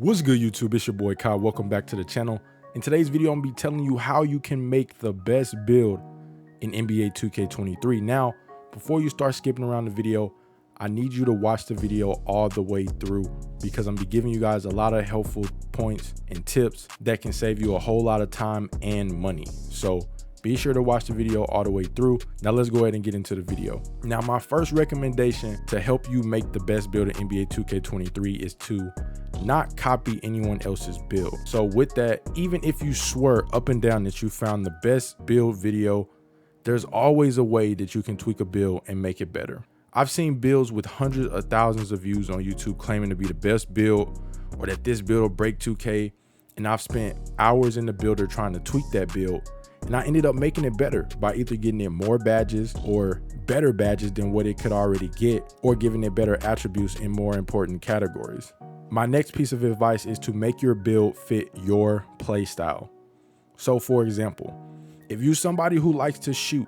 What's good, YouTube? It's your boy Kyle. Welcome back to the channel. In today's video, I'm gonna be telling you how you can make the best build in NBA 2K23. Now, before you start skipping around the video, I need you to watch the video all the way through because I'm gonna be giving you guys a lot of helpful points and tips that can save you a whole lot of time and money. So be sure to watch the video all the way through. Now let's go ahead and get into the video. Now, my first recommendation to help you make the best build in NBA 2K23 is to not copy anyone else's build. So with that, even if you swear up and down that you found the best build video, there's always a way that you can tweak a build and make it better. I've seen builds with hundreds of thousands of views on YouTube claiming to be the best build or that this build will break 2K, and I've spent hours in the builder trying to tweak that build, and I ended up making it better by either getting it more badges or better badges than what it could already get, or giving it better attributes in more important categories. My next piece of advice is to make your build fit your play style. So for example, if you're somebody who likes to shoot,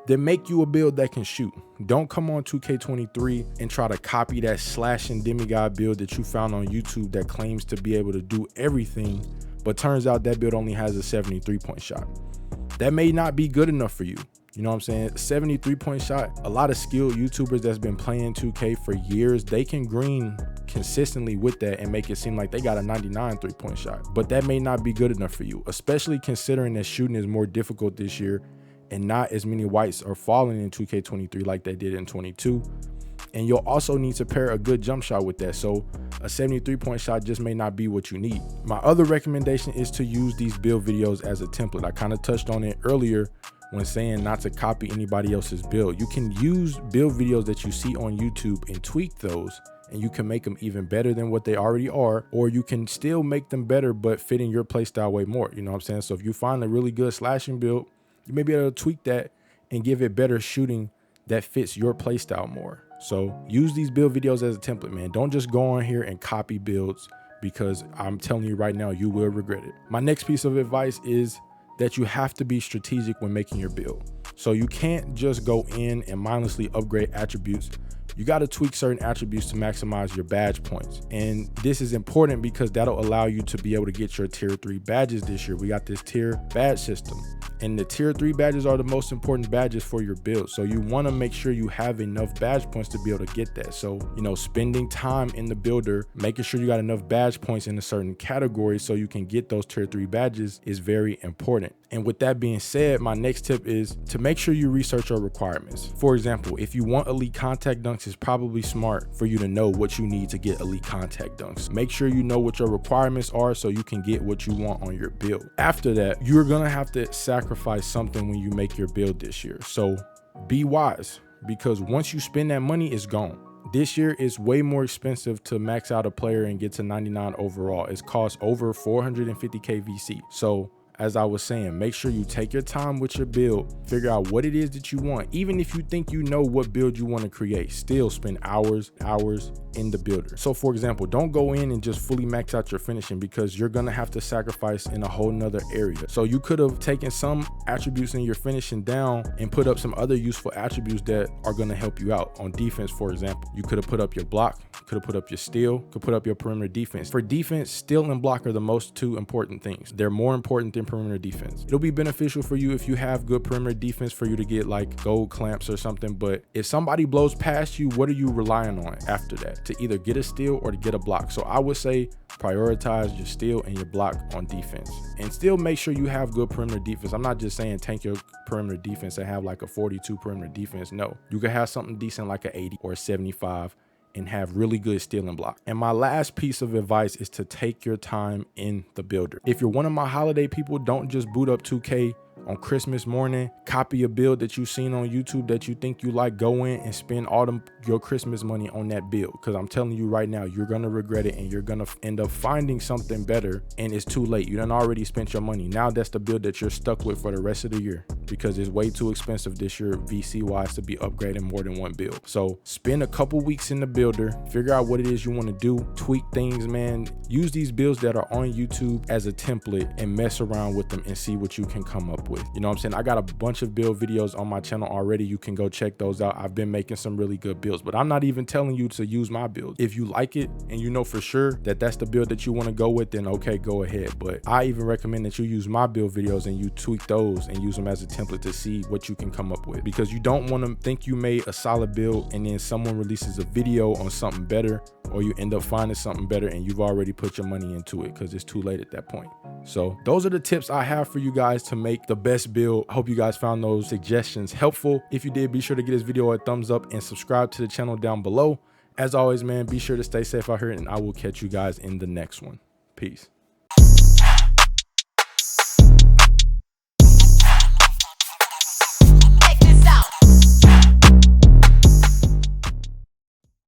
then make you a build that can shoot. Don't come on 2K23 and try to copy that slashing demigod build that you found on YouTube that claims to be able to do everything, but turns out that build only has a 73-point shot. That may not be good enough for you. You know what I'm saying? 73-point shot. A lot of skilled YouTubers that's been playing 2K for years, they can green consistently with that and make it seem like they got a 99 3-point shot. But that may not be good enough for you, especially considering that shooting is more difficult this year and not as many whites are falling in 2K23 like they did in 22. And you'll also need to pair a good jump shot with that. So a 73-point shot just may not be what you need. My other recommendation is to use these build videos as a template. I kind of touched on it earlier when saying not to copy anybody else's build. You can use build videos that you see on YouTube and tweak those, and you can make them even better than what they already are, or you can still make them better but fit in your playstyle way more. You know what I'm saying? So if you find a really good slashing build, you may be able to tweak that and give it better shooting that fits your playstyle more. So use these build videos as a template, man. Don't just go on here and copy builds, because I'm telling you right now, you will regret it. My next piece of advice is that you have to be strategic when making your build. So you can't just go in and mindlessly upgrade attributes. You got to tweak certain attributes to maximize your badge points. And this is important because that'll allow you to be able to get your tier 3 badges this year. We got this tier badge system, and the tier 3 badges are the most important badges for your build. So you want to make sure you have enough badge points to be able to get that. So, you know, spending time in the builder, making sure you got enough badge points in a certain category so you can get those tier 3 badges is very important. And with that being said, my next tip is to make sure you research your requirements. For example, if you want elite contact dunks, it's probably smart for you to know what you need to get elite contact dunks. Make sure you know what your requirements are so you can get what you want on your build. After that, you're gonna have to sacrifice something when you make your build this year. So be wise, because once you spend that money, it's gone. This year, it's way more expensive to max out a player and get to 99 overall. It's cost over 450K VC. So as I was saying, make sure you take your time with your build, figure out what it is that you want. Even if you think you know what build you want to create, still spend hours in the builder. So for example, don't go in and just fully max out your finishing, because you're gonna have to sacrifice in a whole nother area. So you could have taken some attributes in your finishing down and put up some other useful attributes that are gonna help you out. On defense, for example, you could have put up your block, could have put up your steal, could put up your perimeter defense. For defense, steal and block are the most two important things. They're more important than perimeter defense. It'll be beneficial for you if you have good perimeter defense for you to get like gold clamps or something, but if somebody blows past you, what are you relying on after that? To either get a steal or to get a block. So I would say prioritize your steal and your block on defense, and still make sure you have good perimeter defense. I'm not just saying tank your perimeter defense and have like a 42 perimeter defense. No, you could have something decent like an 80 or a 75 and have really good steal and block. And my last piece of advice is to take your time in the builder. If you're one of my holiday people, don't just boot up 2K on Christmas morning, copy a build that you've seen on YouTube that you think you like, go in and spend all your Christmas money on that build. Because I'm telling you right now, you're gonna regret it, and you're gonna end up finding something better, and it's too late. You done already spent your money. Now that's the build that you're stuck with for the rest of the year. because it's way too expensive this year VC wise to be upgrading more than one build. So spend a couple weeks in the builder, figure out what it is you want to do, tweak things, man. Use these builds that are on YouTube as a template and mess around with them and see what you can come up with. You know what I'm saying? I got a bunch of build videos on my channel already. You can go check those out. I've been making some really good builds, but I'm not even telling you to use my build. If you like it and you know for sure that that's the build that you want to go with, then okay, go ahead. But I even recommend that you use my build videos and you tweak those and use them as a template to see what you can come up with, because you don't want to think you made a solid build and then someone releases a video on something better, or you end up finding something better and you've already put your money into it because it's too late at that point. So those are the tips I have for you guys to make the best build. I hope you guys found those suggestions helpful. If you did, be sure to give this video a thumbs up and subscribe to the channel down below. As always, man, be sure to stay safe out here, and I will catch you guys in the next one. Peace.